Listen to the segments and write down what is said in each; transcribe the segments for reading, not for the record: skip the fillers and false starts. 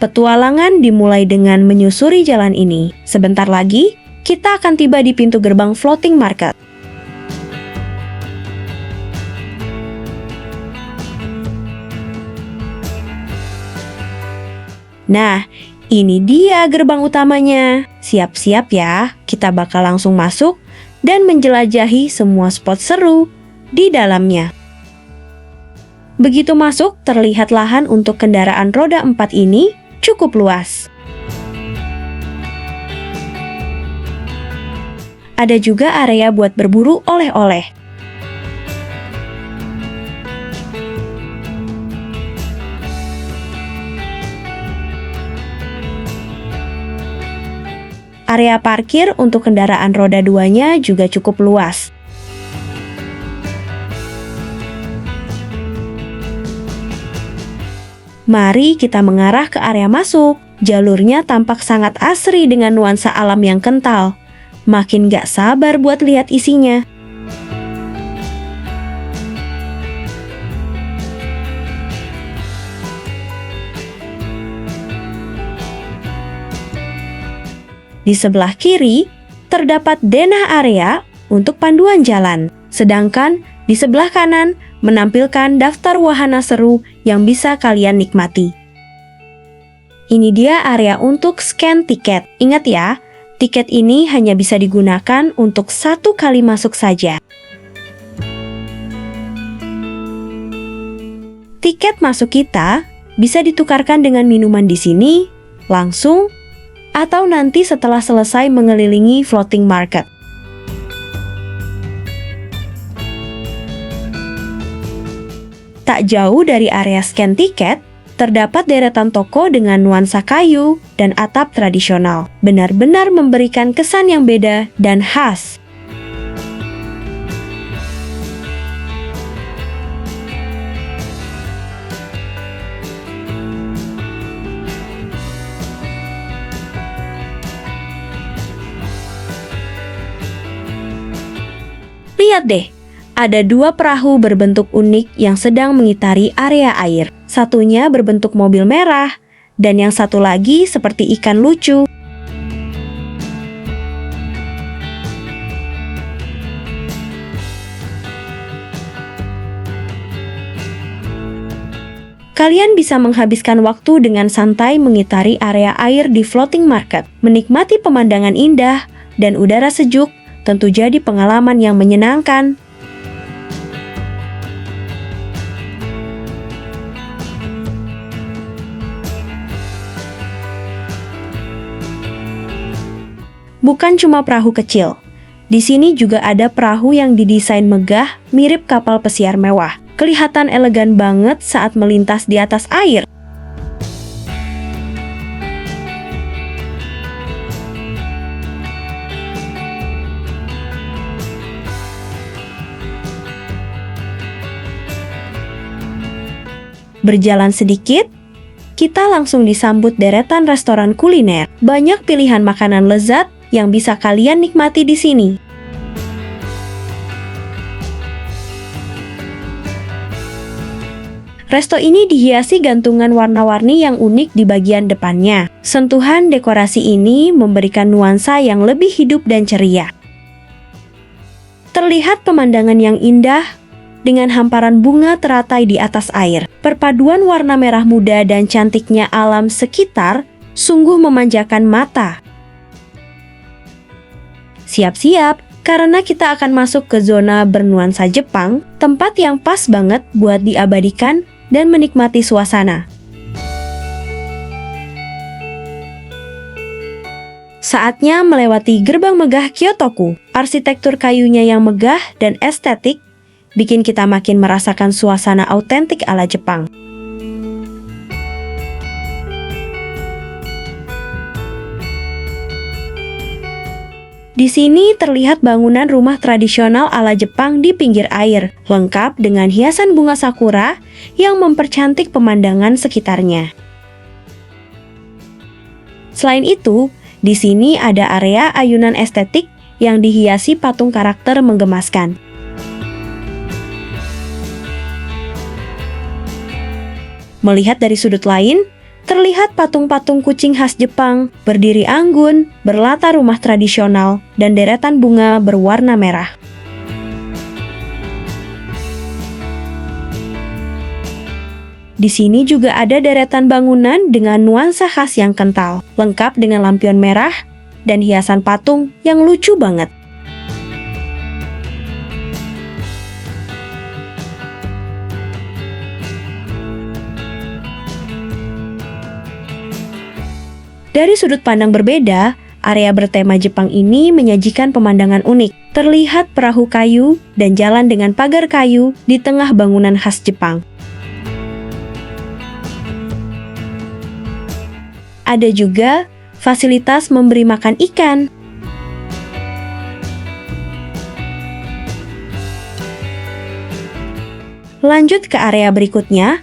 Petualangan dimulai dengan menyusuri jalan ini. Sebentar lagi, kita akan tiba di pintu gerbang floating market. Nah, ini dia gerbang utamanya. Siap-siap ya, kita bakal langsung masuk dan menjelajahi semua spot seru di dalamnya. Begitu masuk, terlihat lahan untuk kendaraan roda 4 ini cukup luas. Ada juga area buat berburu oleh-oleh. Area parkir untuk kendaraan roda 2-nya juga cukup luas. Mari kita mengarah ke area masuk. Jalurnya tampak sangat asri dengan nuansa alam yang kental. Makin gak sabar buat lihat isinya. Di sebelah kiri, terdapat denah area untuk panduan jalan. Sedangkan di sebelah kanan menampilkan daftar wahana seru yang bisa kalian nikmati. Ini dia area untuk scan tiket. Ingat ya, tiket ini hanya bisa digunakan untuk 1 kali masuk saja. Tiket masuk kita bisa ditukarkan dengan minuman di sini, langsung, atau nanti setelah selesai mengelilingi floating market. Tak jauh dari area scan tiket, terdapat deretan toko dengan nuansa kayu dan atap tradisional. Benar-benar memberikan kesan yang beda dan khas. Lihat deh, ada 2 perahu berbentuk unik yang sedang mengitari area air. Satunya berbentuk mobil merah, dan yang satu lagi seperti ikan lucu. Kalian bisa menghabiskan waktu dengan santai mengitari area air di floating market, menikmati pemandangan indah dan udara sejuk. Tentu jadi pengalaman yang menyenangkan. Bukan cuma perahu kecil. Di sini juga ada perahu yang didesain megah, mirip kapal pesiar mewah. Kelihatan elegan banget saat melintas di atas air. Berjalan sedikit, kita langsung disambut deretan restoran kuliner. Banyak pilihan makanan lezat yang bisa kalian nikmati di sini. Resto ini dihiasi gantungan warna-warni yang unik di bagian depannya. Sentuhan dekorasi ini memberikan nuansa yang lebih hidup dan ceria. Terlihat pemandangan yang indah dengan hamparan bunga teratai di atas air. Perpaduan warna merah muda dan cantiknya alam sekitar sungguh memanjakan mata. Siap-siap, karena kita akan masuk ke zona bernuansa Jepang, tempat yang pas banget buat diabadikan dan menikmati suasana. Saatnya melewati gerbang megah Kyotoku. Arsitektur kayunya yang megah dan estetik bikin kita makin merasakan suasana autentik ala Jepang. Di sini terlihat bangunan rumah tradisional ala Jepang di pinggir air, lengkap dengan hiasan bunga sakura yang mempercantik pemandangan sekitarnya. Selain itu, di sini ada area ayunan estetik yang dihiasi patung karakter menggemaskan. Melihat dari sudut lain, terlihat patung-patung kucing khas Jepang, berdiri anggun, berlatar rumah tradisional, dan deretan bunga berwarna merah. Di sini juga ada deretan bangunan dengan nuansa khas yang kental, lengkap dengan lampion merah dan hiasan patung yang lucu banget. Dari sudut pandang berbeda, area bertema Jepang ini menyajikan pemandangan unik. Terlihat perahu kayu dan jalan dengan pagar kayu di tengah bangunan khas Jepang. Ada juga fasilitas memberi makan ikan. Lanjut ke area berikutnya,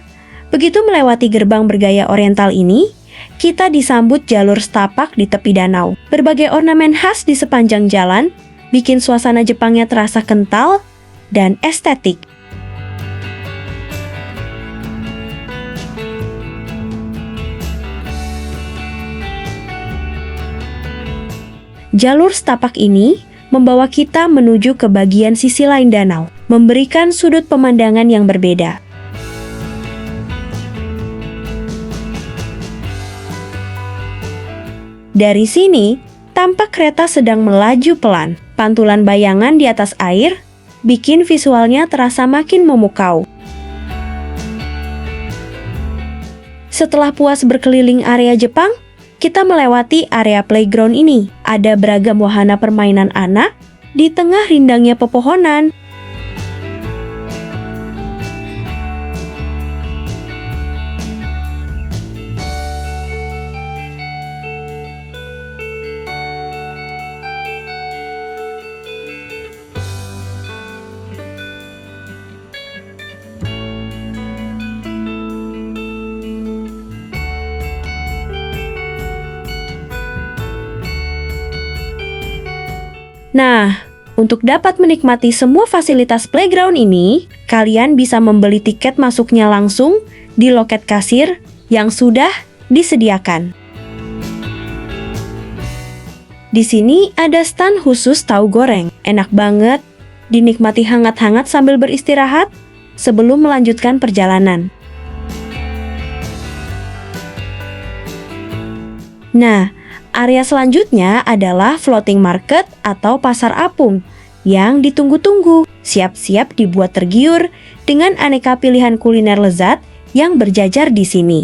begitu melewati gerbang bergaya oriental ini, kita disambut jalur setapak di tepi danau. Berbagai ornamen khas di sepanjang jalan bikin suasana Jepangnya terasa kental dan estetik. Jalur setapak ini membawa kita menuju ke bagian sisi lain danau, memberikan sudut pemandangan yang berbeda. Dari sini, tampak kereta sedang melaju pelan. Pantulan bayangan di atas air bikin visualnya terasa makin memukau. Setelah puas berkeliling area Jepang, kita melewati area playground ini. Ada beragam wahana permainan anak di tengah rindangnya pepohonan. Nah, untuk dapat menikmati semua fasilitas playground ini, kalian bisa membeli tiket masuknya langsung di loket kasir yang sudah disediakan. Di sini ada stand khusus tahu goreng. Enak banget, dinikmati hangat-hangat sambil beristirahat sebelum melanjutkan perjalanan. Nah, area selanjutnya adalah floating market atau pasar apung yang ditunggu-tunggu, siap-siap dibuat tergiur dengan aneka pilihan kuliner lezat yang berjajar di sini.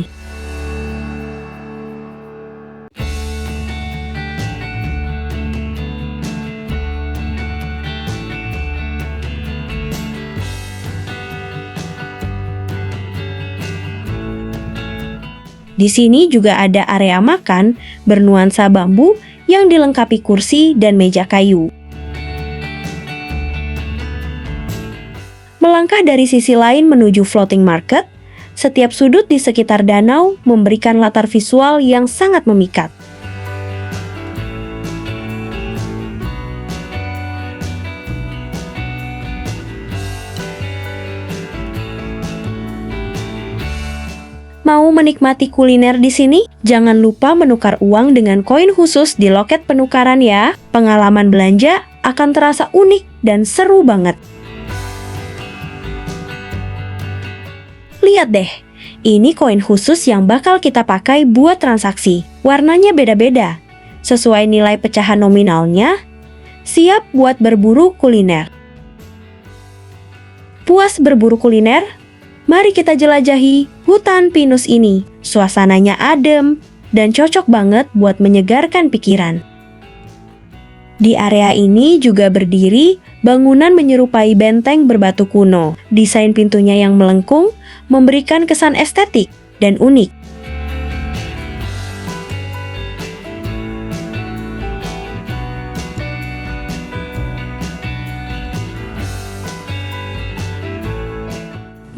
Di sini juga ada area makan bernuansa bambu yang dilengkapi kursi dan meja kayu. Melangkah dari sisi lain menuju floating market, setiap sudut di sekitar danau memberikan latar visual yang sangat memikat. Mau menikmati kuliner di sini? Jangan lupa menukar uang dengan koin khusus di loket penukaran ya. Pengalaman belanja akan terasa unik dan seru banget. Lihat deh, ini koin khusus yang bakal kita pakai buat transaksi. Warnanya beda-beda, sesuai nilai pecahan nominalnya. Siap buat berburu kuliner. Puas berburu kuliner? Mari kita jelajahi hutan pinus ini. Suasananya adem dan cocok banget buat menyegarkan pikiran. Di area ini juga berdiri bangunan menyerupai benteng berbatu kuno. Desain pintunya yang melengkung memberikan kesan estetik dan unik.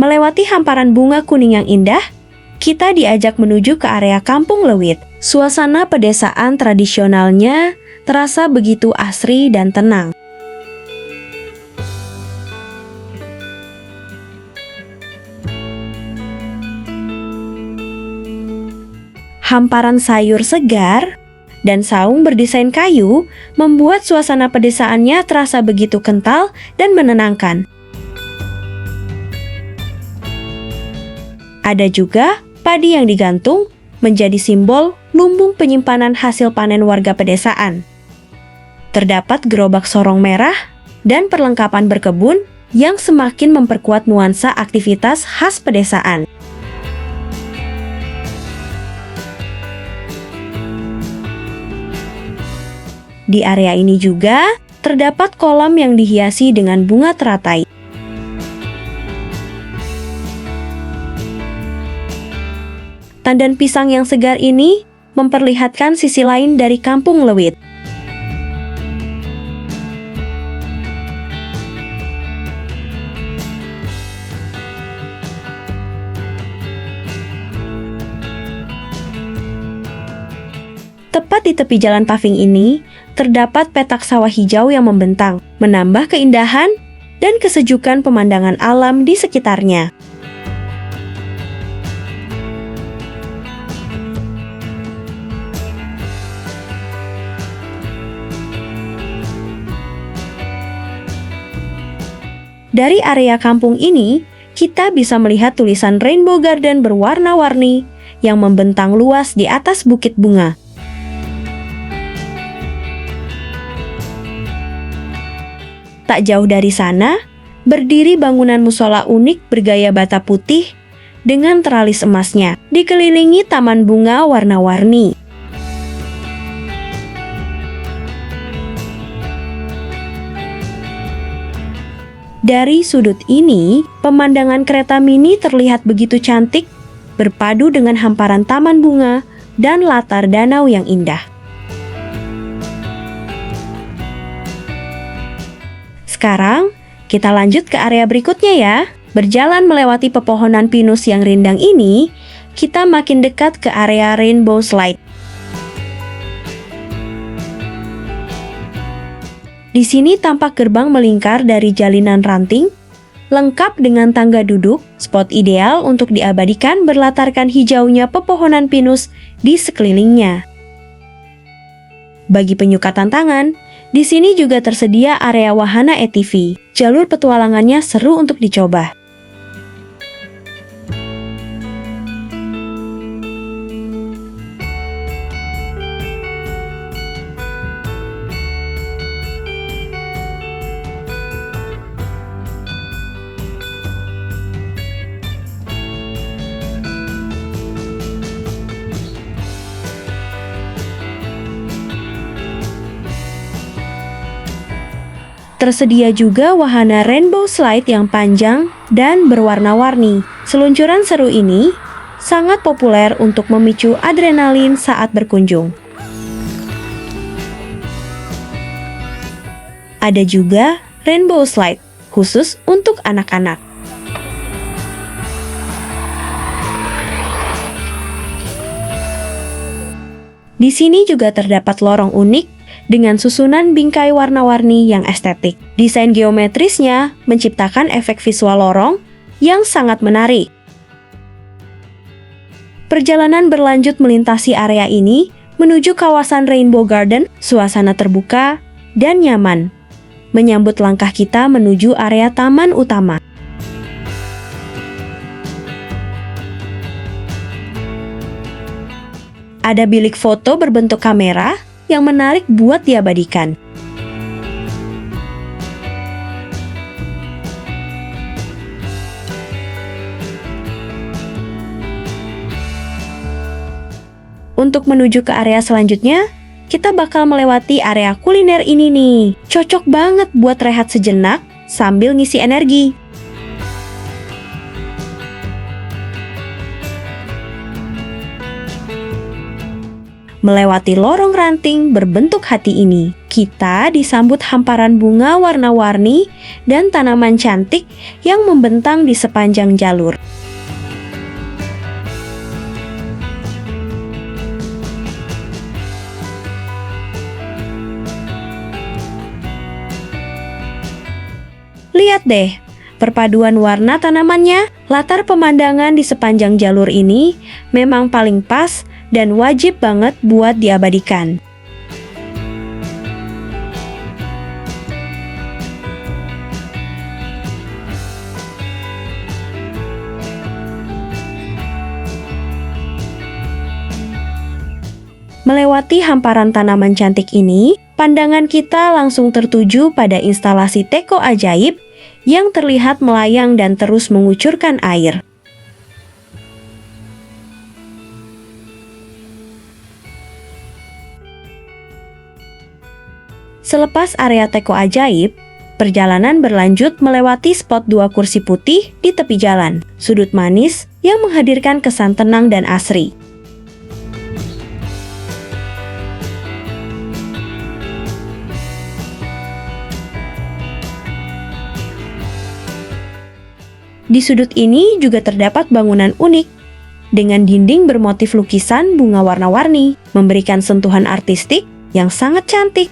Melewati hamparan bunga kuning yang indah, kita diajak menuju ke area Kampung Leuwit. Suasana pedesaan tradisionalnya terasa begitu asri dan tenang. Hamparan sayur segar dan saung berdesain kayu membuat suasana pedesaannya terasa begitu kental dan menenangkan. Ada juga padi yang digantung menjadi simbol lumbung penyimpanan hasil panen warga pedesaan. Terdapat gerobak sorong merah dan perlengkapan berkebun yang semakin memperkuat nuansa aktivitas khas pedesaan. Di area ini juga terdapat kolam yang dihiasi dengan bunga teratai. Tandan pisang yang segar ini memperlihatkan sisi lain dari Kampung Leuwit. Tepat di tepi jalan paving ini, terdapat petak sawah hijau yang membentang, menambah keindahan dan kesejukan pemandangan alam di sekitarnya. Dari area kampung ini, kita bisa melihat tulisan Rainbow Garden berwarna-warni yang membentang luas di atas bukit bunga. Tak jauh dari sana, berdiri bangunan musola unik bergaya bata putih dengan teralis emasnya, dikelilingi taman bunga warna-warni. Dari sudut ini, pemandangan kereta mini terlihat begitu cantik, berpadu dengan hamparan taman bunga dan latar danau yang indah. Sekarang, kita lanjut ke area berikutnya ya. Berjalan melewati pepohonan pinus yang rindang ini, kita makin dekat ke area Rainbow Slide. Di sini tampak gerbang melingkar dari jalinan ranting, lengkap dengan tangga duduk, spot ideal untuk diabadikan berlatarkan hijaunya pepohonan pinus di sekelilingnya. Bagi penyuka tantangan, di sini juga tersedia area wahana ATV. Jalur petualangannya seru untuk dicoba. Tersedia juga wahana Rainbow Slide yang panjang dan berwarna-warni. Seluncuran seru ini sangat populer untuk memicu adrenalin saat berkunjung. Ada juga Rainbow Slide khusus untuk anak-anak. Di sini juga terdapat lorong unik dengan susunan bingkai warna-warni yang estetik. Desain geometrisnya menciptakan efek visual lorong yang sangat menarik. Perjalanan berlanjut melintasi area ini menuju kawasan Rainbow Garden, suasana terbuka dan nyaman, menyambut langkah kita menuju area taman utama. Ada bilik foto berbentuk kamera yang menarik buat diabadikan. Untuk menuju ke area selanjutnya, kita bakal melewati area kuliner ini nih. Cocok banget buat rehat sejenak sambil ngisi energi. Melewati lorong ranting berbentuk hati ini, kita disambut hamparan bunga warna-warni dan tanaman cantik yang membentang di sepanjang jalur. Lihat deh, perpaduan warna tanamannya, latar pemandangan di sepanjang jalur ini memang paling pas dan wajib banget buat diabadikan. Melewati hamparan tanaman cantik ini, pandangan kita langsung tertuju pada instalasi teko ajaib yang terlihat melayang dan terus mengucurkan air. Selepas area teko ajaib, perjalanan berlanjut melewati spot 2 kursi putih di tepi jalan, sudut manis yang menghadirkan kesan tenang dan asri. Di sudut ini juga terdapat bangunan unik dengan dinding bermotif lukisan bunga warna-warni, memberikan sentuhan artistik yang sangat cantik.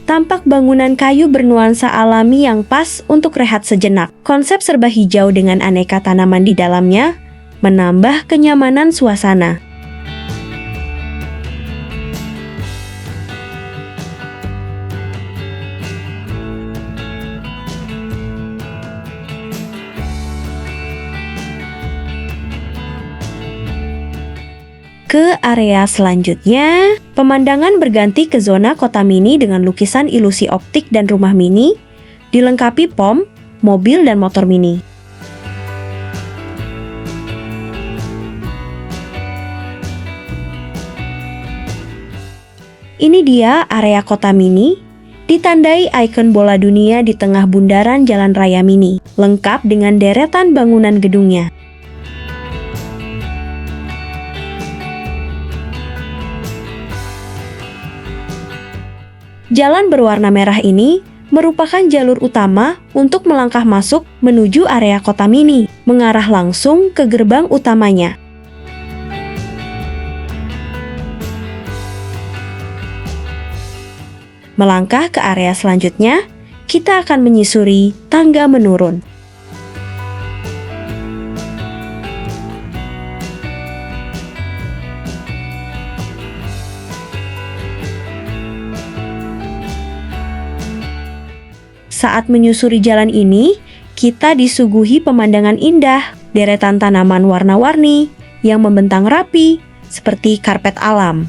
Tampak bangunan kayu bernuansa alami yang pas untuk rehat sejenak. Konsep serba hijau dengan aneka tanaman di dalamnya menambah kenyamanan suasana. Ke area selanjutnya, pemandangan berganti ke zona kota mini dengan lukisan ilusi optik dan rumah mini, dilengkapi pom, mobil, dan motor mini. Ini dia area kota mini, ditandai ikon bola dunia di tengah bundaran jalan raya mini, lengkap dengan deretan bangunan gedungnya. Jalan berwarna merah ini merupakan jalur utama untuk melangkah masuk menuju area kota mini, mengarah langsung ke gerbang utamanya. Melangkah ke area selanjutnya, kita akan menyusuri tangga menurun. Saat menyusuri jalan ini, kita disuguhi pemandangan indah, deretan tanaman warna-warni yang membentang rapi seperti karpet alam.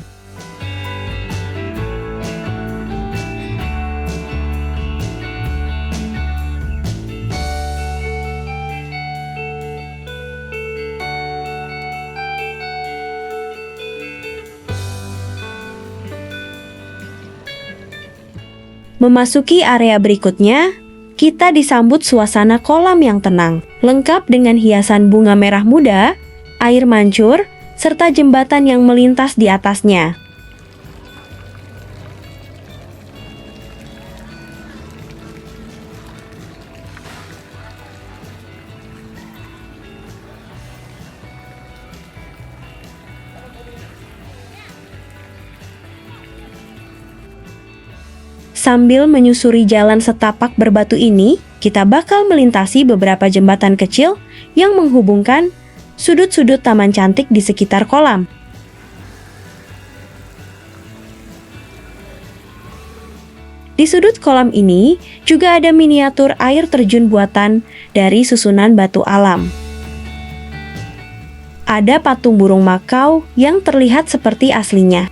Memasuki area berikutnya, kita disambut suasana kolam yang tenang, lengkap dengan hiasan bunga merah muda, air mancur, serta jembatan yang melintas di atasnya. Sambil menyusuri jalan setapak berbatu ini, kita bakal melintasi beberapa jembatan kecil yang menghubungkan sudut-sudut taman cantik di sekitar kolam. Di sudut kolam ini juga ada miniatur air terjun buatan dari susunan batu alam. Ada patung burung makau yang terlihat seperti aslinya.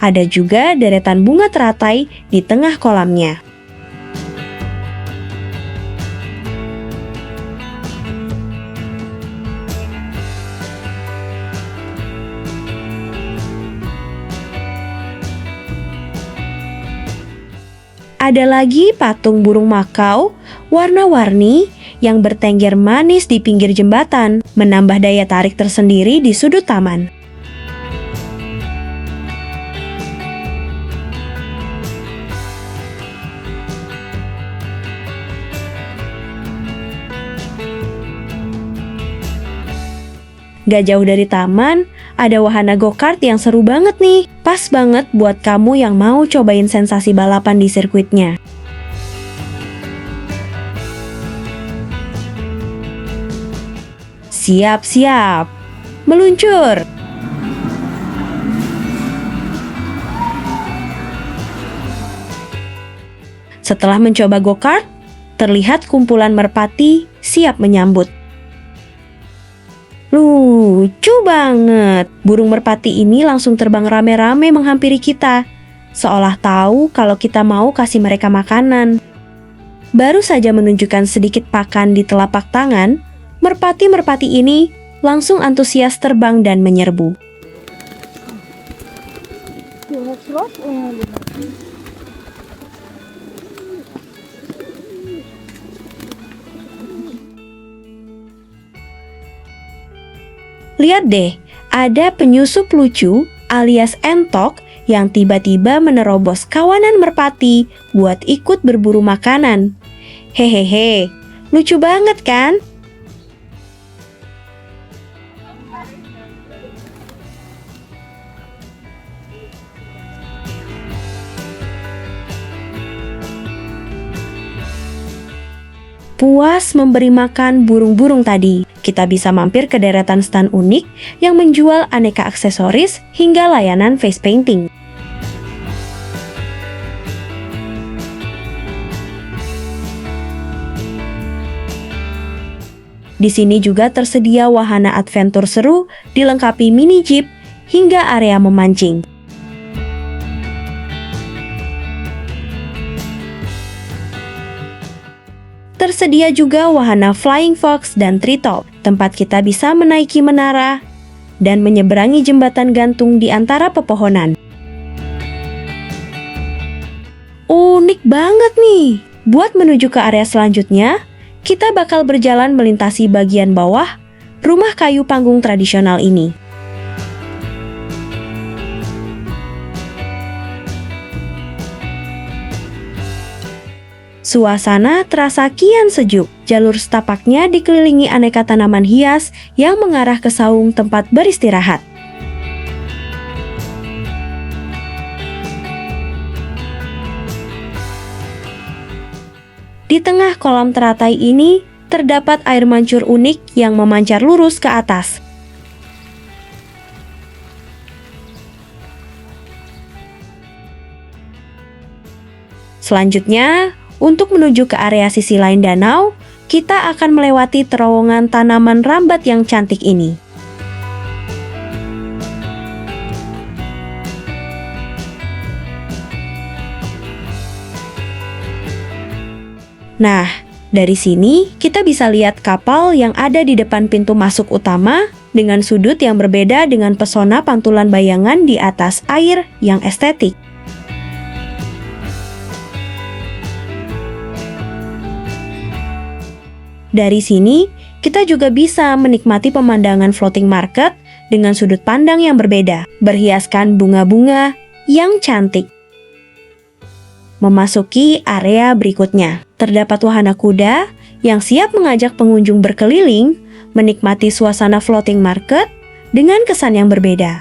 Ada juga deretan bunga teratai di tengah kolamnya. Ada lagi patung burung makau warna-warni yang bertengger manis di pinggir jembatan, menambah daya tarik tersendiri di sudut taman. Gak jauh dari taman, ada wahana go-kart yang seru banget nih. Pas banget buat kamu yang mau cobain sensasi balapan di sirkuitnya. Siap-siap, meluncur! Setelah mencoba go-kart, terlihat kumpulan merpati siap menyambut. Lucu banget. Burung merpati ini langsung terbang rame-rame menghampiri kita, seolah tahu kalau kita mau kasih mereka makanan. Baru saja menunjukkan sedikit pakan di telapak tangan, merpati-merpati ini langsung antusias terbang dan menyerbu. Lihat deh, ada penyusup lucu alias entok yang tiba-tiba menerobos kawanan merpati buat ikut berburu makanan. Hehehe, lucu banget kan? Puas memberi makan burung-burung tadi, kita bisa mampir ke deretan stand unik yang menjual aneka aksesoris hingga layanan face painting. Di sini juga tersedia wahana adventure seru dilengkapi mini jeep hingga area memancing. Tersedia juga wahana Flying Fox dan Treetop, tempat kita bisa menaiki menara dan menyeberangi jembatan gantung di antara pepohonan. Unik banget nih! Buat menuju ke area selanjutnya, kita bakal berjalan melintasi bagian bawah rumah kayu panggung tradisional ini. Suasana terasa kian sejuk. Jalur setapaknya dikelilingi aneka tanaman hias yang mengarah ke saung tempat beristirahat. Di tengah kolam teratai ini, terdapat air mancur unik yang memancar lurus ke atas. Selanjutnya, untuk menuju ke area sisi lain danau, kita akan melewati terowongan tanaman rambat yang cantik ini. Nah, dari sini kita bisa lihat kapal yang ada di depan pintu masuk utama dengan sudut yang berbeda dengan pesona pantulan bayangan di atas air yang estetik. Dari sini, kita juga bisa menikmati pemandangan floating market dengan sudut pandang yang berbeda, berhiaskan bunga-bunga yang cantik. Memasuki area berikutnya, terdapat wahana kuda yang siap mengajak pengunjung berkeliling, menikmati suasana floating market dengan kesan yang berbeda.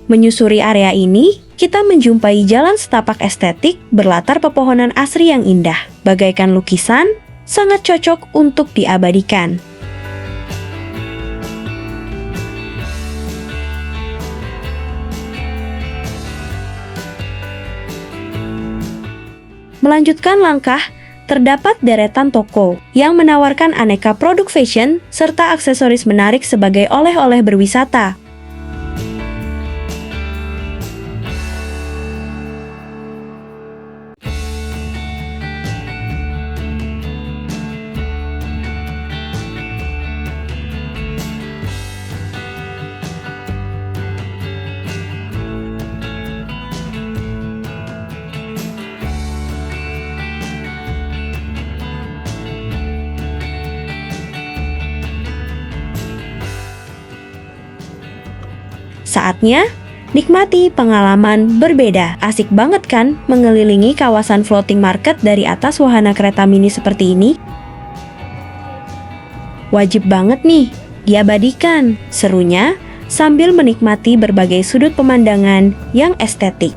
Menyusuri area ini, kita menjumpai jalan setapak estetik berlatar pepohonan asri yang indah. Bagaikan lukisan, sangat cocok untuk diabadikan. Melanjutkan langkah, terdapat deretan toko yang menawarkan aneka produk fashion serta aksesoris menarik sebagai oleh-oleh berwisata. Saatnya Nikmati pengalaman berbeda. Asik banget kan mengelilingi kawasan floating market dari atas wahana kereta mini seperti ini? Wajib banget nih diabadikan serunya sambil menikmati berbagai sudut pemandangan yang estetik.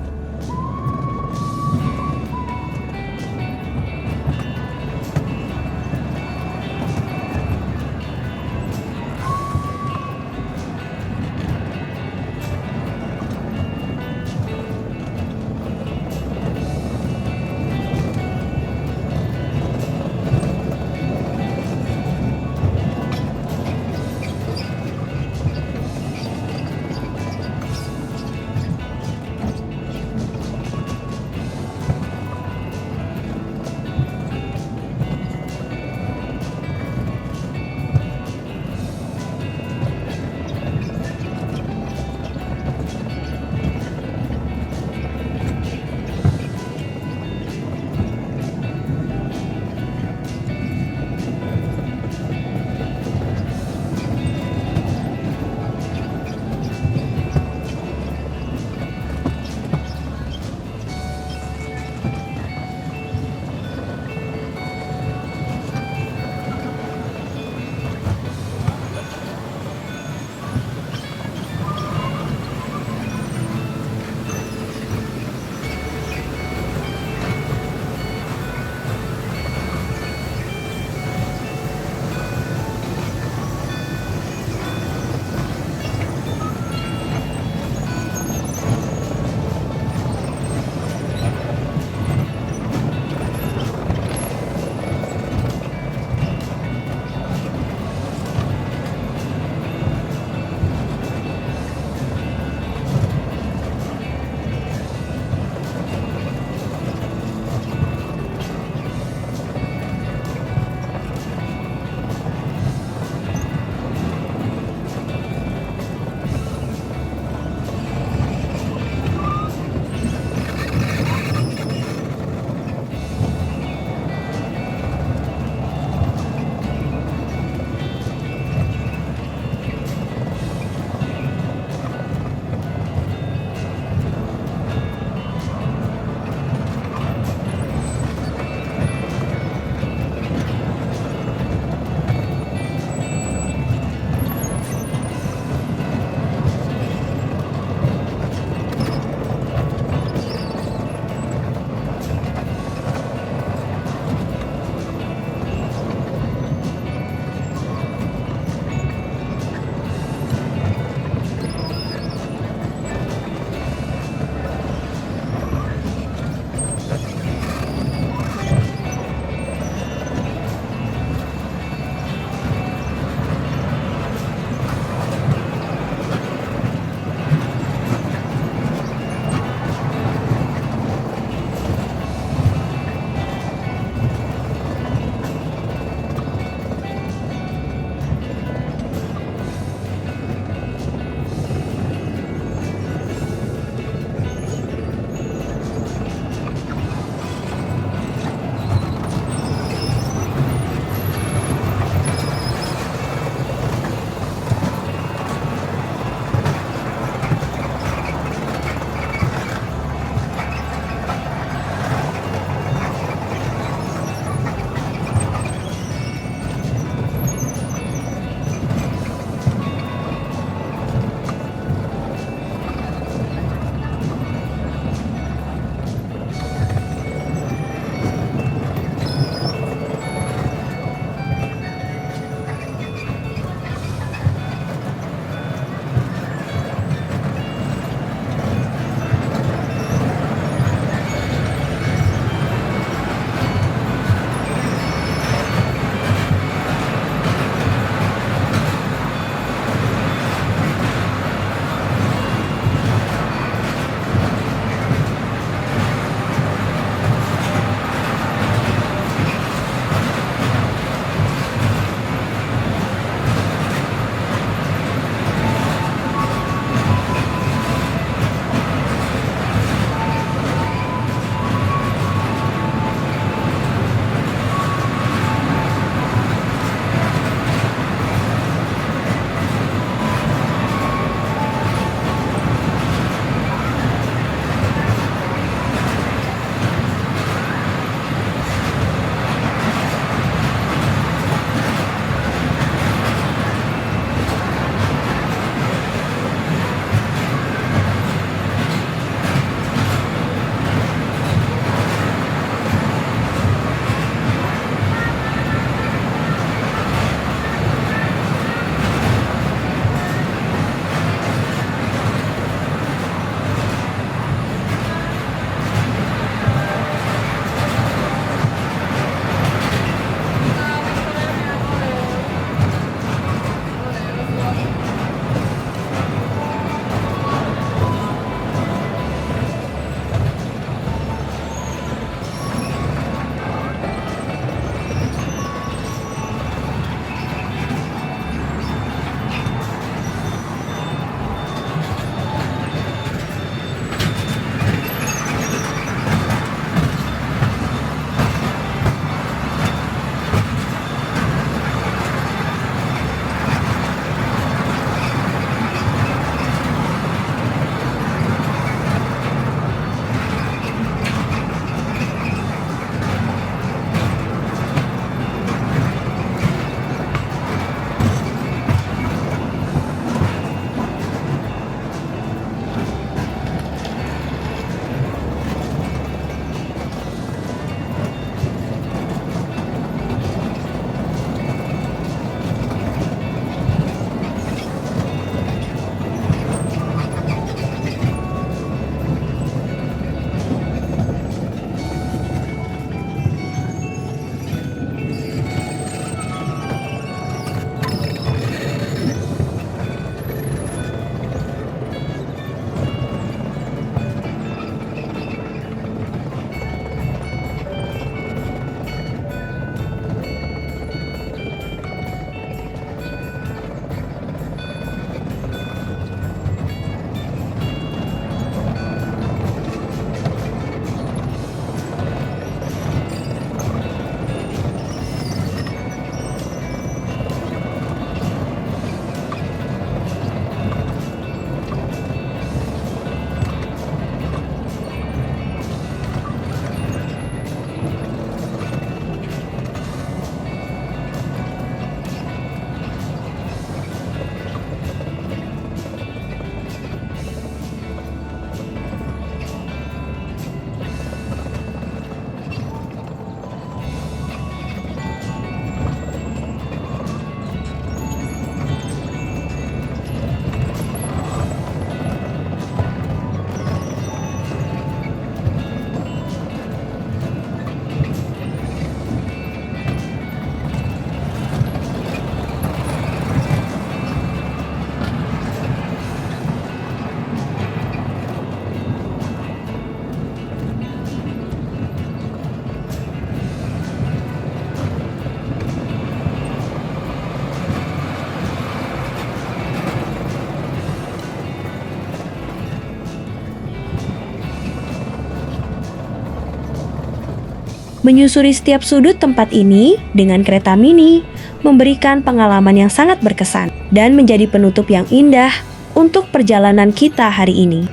Menyusuri setiap sudut tempat ini dengan kereta mini memberikan pengalaman yang sangat berkesan dan menjadi penutup yang indah untuk perjalanan kita hari ini.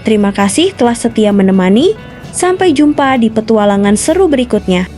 Terima kasih telah setia menemani. Sampai jumpa di petualangan seru berikutnya.